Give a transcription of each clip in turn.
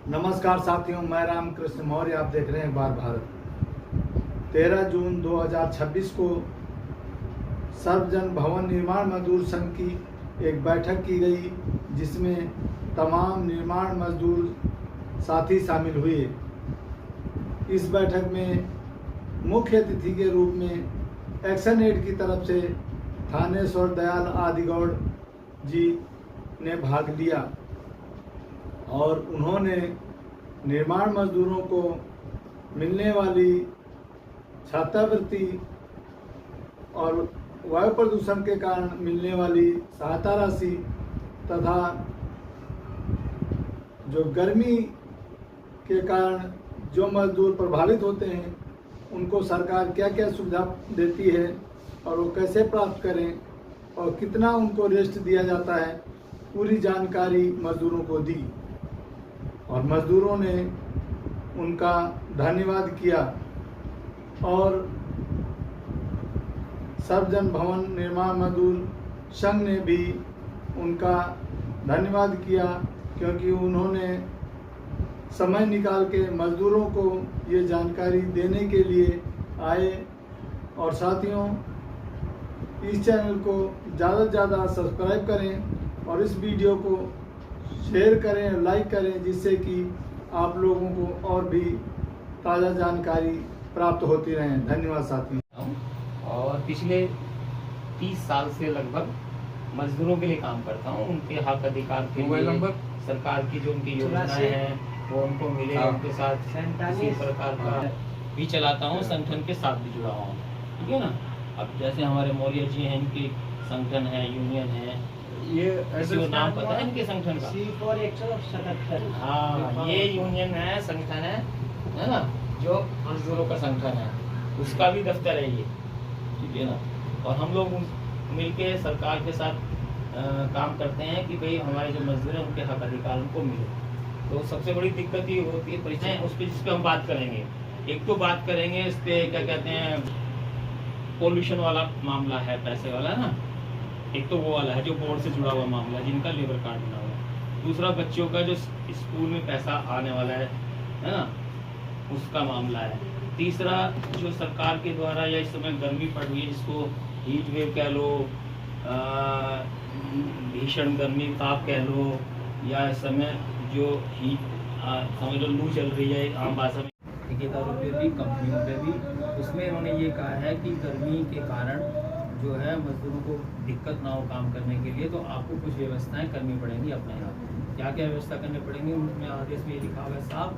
नमस्कार साथियों, मैं रामकृष्ण मौर्य। आप देख रहे हैं बार भारत। 13 जून 2026 को सर्वजन भवन निर्माण मजदूर संघ की एक बैठक की गई, जिसमें तमाम निर्माण मजदूर साथी शामिल हुए। इस बैठक में मुख्य अतिथि के रूप में एक्शन एड की तरफ से थानेश्वर दयाल आदिगौड़ जी ने भाग लिया और उन्होंने निर्माण मजदूरों को मिलने वाली छात्रवृत्ति और वायु प्रदूषण के कारण मिलने वाली सहायता राशि तथा जो गर्मी के कारण जो मजदूर प्रभावित होते हैं उनको सरकार क्या क्या सुविधा देती है और वो कैसे प्राप्त करें और कितना उनको रेस्ट दिया जाता है, पूरी जानकारी मजदूरों को दी और मजदूरों ने उनका धन्यवाद किया। और सर्वजन भवन निर्माण मजदूर संघ ने भी उनका धन्यवाद किया, क्योंकि उन्होंने समय निकाल के मजदूरों को ये जानकारी देने के लिए आए। और साथियों, इस चैनल को ज़्यादा से ज़्यादा सब्सक्राइब करें और इस वीडियो को शेयर करें, लाइक करें, जिससे कि आप लोगों को और भी ताज़ा जानकारी प्राप्त होती रहे। धन्यवाद साथियों। और पिछले 30 साल से लगभग मजदूरों के लिए काम करता हूँ। उनके हक अधिकार के लिए सरकार की जो उनकी योजनाएं हैं वो उनको मिले, उनके साथ किसी प्रकार का भी चलाता हूँ। संगठन के साथ भी जुड़ा हूँ, ठीक है ना। अब जैसे हमारे मौर्य जी हैं, इनकी संगठन है, यूनियन है, ये नाम पता है इनके संगठन का? C477। हाँ, ये यूनियन है, संगठन है ना, जो मजदूरों का संगठन है, उसका भी दफ्तर है ये, ठीक है ना। और हम लोग मिलके सरकार के साथ काम करते हैं कि भाई हमारे जो मजदूर हैं उनके हक अधिकार उनको मिले। तो सबसे बड़ी दिक्कत ये होती है परिचय, उस पर जिस पे हम बात करेंगे। एक तो बात करेंगे इस पे क्या कहते हैं, पोल्यूशन वाला मामला है, पैसे वाला ना। एक तो वो वाला है जो बोर्ड से जुड़ा हुआ मामला, जिनका लेबर कार्ड बना हुआ है। दूसरा बच्चों का जो स्कूल में पैसा आने वाला है ना, उसका मामला है। तीसरा जो सरकार के द्वारा, या इस समय गर्मी पड़ रही है जिसको हीट वेव कह लो, भीषण गर्मी ताप कह लो, या इस समय जो हीट समझ लो लू चल रही है आम भाषा में, ठेकेदारों पे भी, कंपनियों पे भी। उसमें इन्होंने ये कहा है कि गर्मी के कारण जो है मजदूरों को दिक्कत ना हो काम करने के लिए, तो आपको कुछ व्यवस्थाएं करनी पड़ेंगी अपने यहाँ। क्या क्या व्यवस्था करनी पड़ेंगी, उनमें आदेश में ये लिखा हुआ है साहब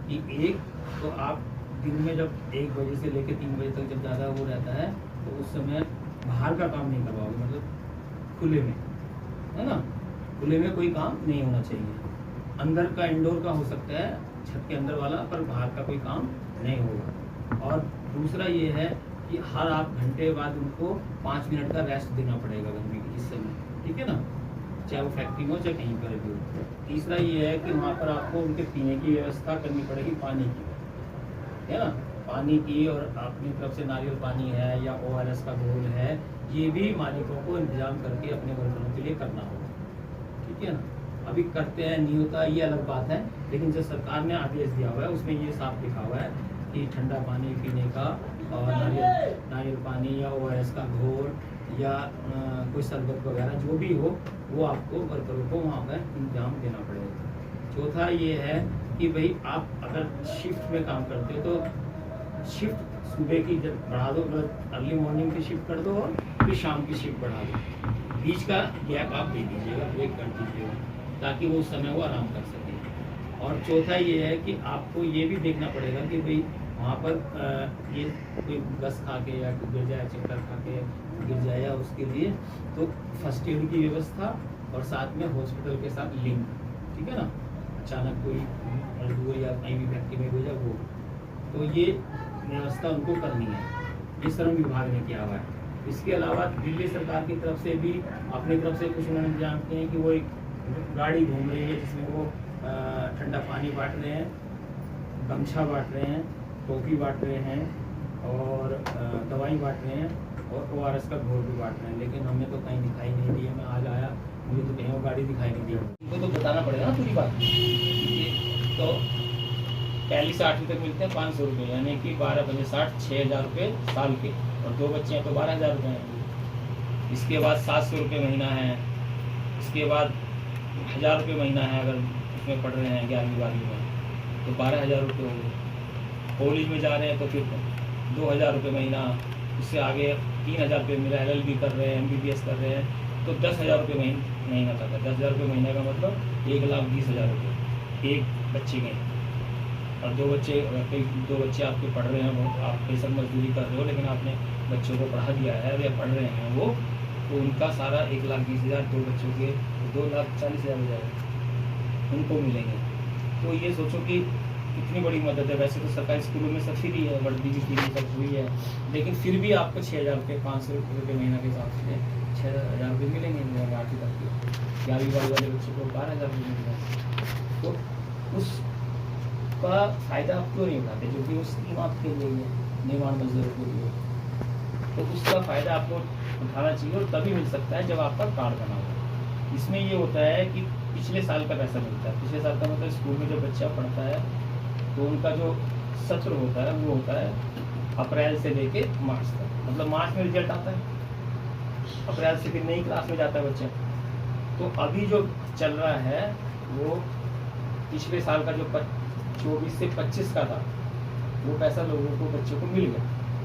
कि एक तो आप दिन में जब 1 बजे से लेकर 3 बजे तक जब ज़्यादा वो रहता है तो उस समय बाहर का काम नहीं करवाओगे, मतलब खुले में, है ना। खुले में कोई काम नहीं होना चाहिए। अंदर का, इंडोर का हो सकता है, छत के अंदर वाला, पर बाहर का कोई काम नहीं होगा। और दूसरा ये है कि हर 8 घंटे बाद उनको 5 मिनट का रेस्ट देना पड़ेगा गर्मी के हिस्से में, ठीक है ना, चाहे वो फैक्ट्री में हो चाहे कहीं पर भी हो। तीसरा ये है कि वहाँ पर आपको उनके पीने की व्यवस्था करनी पड़ेगी, पानी की, है ना, पानी की। और अपनी तरफ से नारियल पानी है या ORS का घोल है, ये भी मालिकों को इंतजाम करके अपने वर्करों के लिए करना होगा, ठीक है ना। अभी करते हैं नहीं होता ये अलग बात है, लेकिन जो सरकार ने आदेश दिया हुआ है उसमें ये साफ लिखा हुआ है कि ठंडा पानी पीने का और नारियल पानी या ORS का घोल या कोई शरबत वगैरह जो भी हो, वो आपको वर्करों को वहाँ पर इंतजाम देना पड़ेगा। चौथा ये है कि भाई आप अगर शिफ्ट में काम करते हो तो शिफ्ट सुबह की जब बढ़ा दो, मतलब अर्ली मॉर्निंग की शिफ्ट कर दो और फिर शाम की शिफ्ट बढ़ा दो। बीच का गैप आप दे दीजिएगा, ब्रेक कर दीजिएगा, ताकि वो उस समय वो आराम कर सके। और चौथा ये है कि आपको ये भी देखना पड़ेगा कि भाई वहाँ पर ये कोई गस खा के या गिर जाए, चक्कर खा के गिर जाए या उसके लिए तो फर्स्ट एड की व्यवस्था, और साथ में हॉस्पिटल के साथ लिंक, ठीक है ना। अचानक कोई मजदूर या कहीं भी फैक्ट्री में हो जाए वो, तो ये व्यवस्था उनको करनी है, ये श्रम विभाग ने किया हुआ है। इसके अलावा दिल्ली सरकार की तरफ से भी अपनी तरफ से कुछ उन्होंने इंतजाम किए हैं कि वो एक गाड़ी घूम रही है जिसमें वो ठंडा पानी बांट रहे हैं, गमछा बांट रहे हैं, टोपी बांट रहे हैं और दवाई बांट रहे हैं और ORS का घोल भी बांट रहे हैं। लेकिन हमें तो कहीं दिखाई नहीं दिया। मैं आज आया, मुझे तो कहीं वो गाड़ी दिखाई नहीं दी। उनको तो बताना पड़ेगा ना पूरी बात। तो पहली से 8वीं तक मिलते हैं 500 रुपये, यानी कि 12×5 = 6,000 रुपये साल के, और 2 बच्चे हैं तो 12,000 रुपये हैं। इसके बाद 700 रुपये महीना है, इसके बाद 1,000 रुपये महीना है अगर उसमें पढ़ रहे हैं 11वीं 12वीं में तो 12,000 रुपये हो गए। कॉलेज में जा रहे हैं तो फिर 2,000 रुपये महीना, उससे आगे 3,000 रुपये मिला, LLB कर रहे हैं, MBBS कर रहे हैं तो 10,000 रुपये महीना तक है। 10,000 रुपये महीने का मतलब 1,20,000 रुपये एक बच्चे के। और 2 बच्चे आपके पढ़ रहे हैं, वो आप पैसा मजदूरी कर रहे हो लेकिन आपने बच्चों को पढ़ा दिया है या पढ़ रहे हैं वो, तो उनका सारा 1,20,000 2 बच्चों के 2,40,000 हो जाएगा, उनको मिलेंगे। तो ये सोचो कि कितनी बड़ी मदद है। वैसे तो सरकारी स्कूलों में सब फ्री है, वर्दी भी फ्री सब फ्री है, लेकिन फिर भी आपको 6,000 रुपये 500 रुपये महीना के हिसाब से 6,000 रुपये मिलेंगे 8वीं तक के। 11वीं 12वीं वाले बच्चों को 12,000 रुपये मिलेगा। तो उसका फ़ायदा आप क्यों नहीं उठाते, जो कि उस स्कीम आपके लिए है, निर्माण मजदूरों के लिए। तो उसका फ़ायदा आपको उठाना चाहिए और तभी मिल सकता है जब आपका कार्ड बना हो। इसमें ये होता है कि पिछले साल का पैसा मिलता है। पिछले साल का मतलब स्कूल में जब बच्चा पढ़ता है तो उनका जो सत्र होता है वो होता है अप्रैल से लेके मार्च तक, मतलब मार्च में रिजल्ट आता है, अप्रैल से फिर नई क्लास में जाता है बच्चा। तो अभी जो चल रहा है वो पिछले साल का जो 24 से 25 का था वो पैसा लोगों को, बच्चों को मिल गया।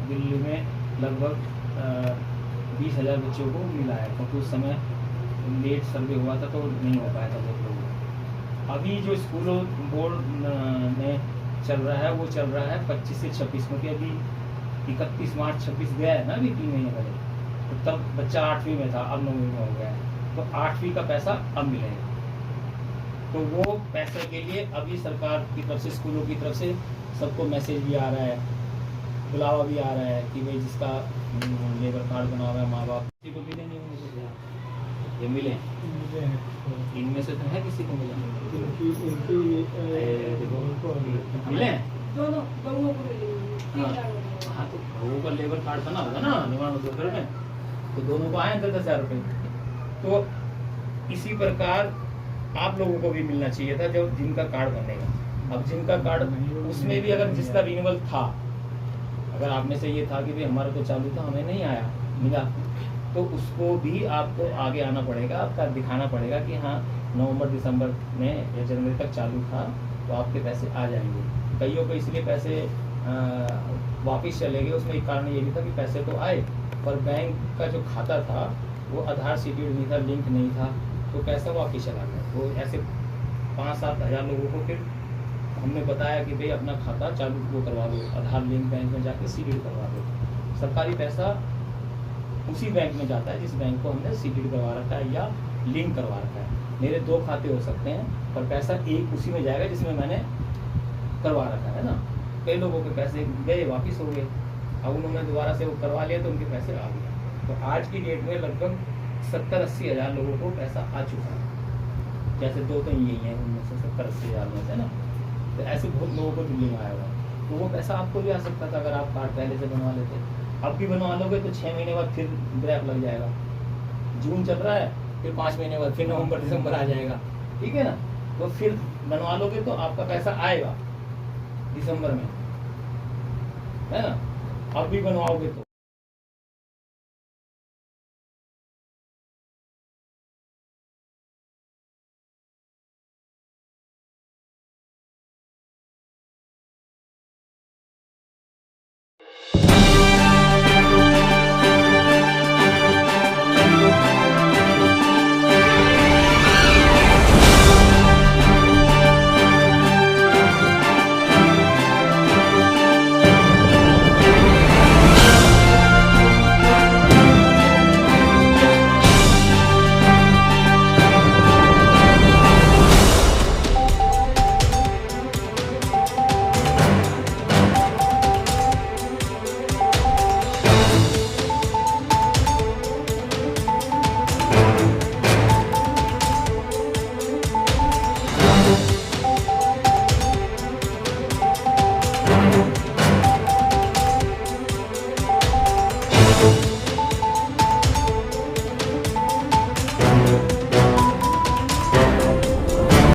दिल्ली में लगभग 20,000 बच्चों को मिला है, क्योंकि उस समय लेट सर्वे हुआ था तो नहीं हो पाया था बहुत लोगों को। अभी जो स्कूलों बोर्ड में चल रहा है वो चल रहा है 25 से 26, क्योंकि अभी 31 मार्च 26 गया है ना, अभी 3 महीने पहले। तो तब बच्चा 8वीं में था, अब 9वीं में हो गया है, तो 8वीं का पैसा अब मिलेगा। तो वो पैसे के लिए अभी सरकार की तरफ से, स्कूलों की तरफ से सबको मैसेज भी आ रहा है, बुलावा भी आ रहा है कि भाई जिसका लेबर कार्ड बना हुआ है, माँ बाप किसी को मिले नहीं होंगे, ये मिले इनमें से तो है किसी को मिला मिले। हाँ तो लोगों का लेबर कार्ड बना होगा ना निर्माण मजदूर में, तो दोनों को आए 10,000 रुपये। तो इसी प्रकार आप लोगों को भी मिलना चाहिए था जब जिनका कार्ड बनेगा। अब जिनका कार्ड, उसमें भी अगर जिसका रिन्यूअल था, अगर आप में से ये था कि भाई हमारा तो चालू था हमें नहीं आया मिला, तो उसको भी आपको आगे आना पड़ेगा, आपका दिखाना पड़ेगा कि हाँ नवंबर दिसंबर में या जनवरी तक चालू था, तो आपके पैसे आ जाएंगे। कईयों को इसलिए पैसे वापस चले गए, उसमें एक कारण ये भी था कि पैसे तो आए पर बैंक का जो खाता था वो आधार सीटेड नहीं था, लिंक नहीं था, तो पैसा वापस चला गया। तो ऐसे 5-7 हज़ार लोगों को फिर हमने बताया कि भाई अपना खाता चालू वो करवा दो, आधार लिंक बैंक में जाके सीटेड करवा दो। सरकारी पैसा उसी बैंक में जाता है जिस बैंक को हमने सीटेड करवा रखा है या लिंक करवा रखा है। मेरे 2 खाते हो सकते हैं पर पैसा एक उसी में जाएगा जिसमें मैंने करवा रखा है ना। कई लोगों के पैसे गए वापस हो गए, अब उन्होंने दोबारा से वो करवा लिया तो उनके पैसे आ गए। तो आज की डेट में लगभग 70-80 हज़ार लोगों को पैसा आ चुका है। जैसे 2 तो यही हैं उनमें से 70-80 हज़ार में से ना, तो ऐसे बहुत लोगों को दिल्ली में आया हुआ है। तो वो पैसा आपको भी आ सकता था अगर आप कार्ड पहले से बनवा लेते। अब भी बनवा लोगे तो 6 महीने बाद फिर ग्रैप लग जाएगा। जून चल रहा है, फिर 5 महीने बाद फिर नवंबर दिसंबर आ जाएगा, ठीक है ना। तो फिर बनवा लोगे तो आपका पैसा आएगा दिसंबर में, है ना। अब भी बनवाओगे तो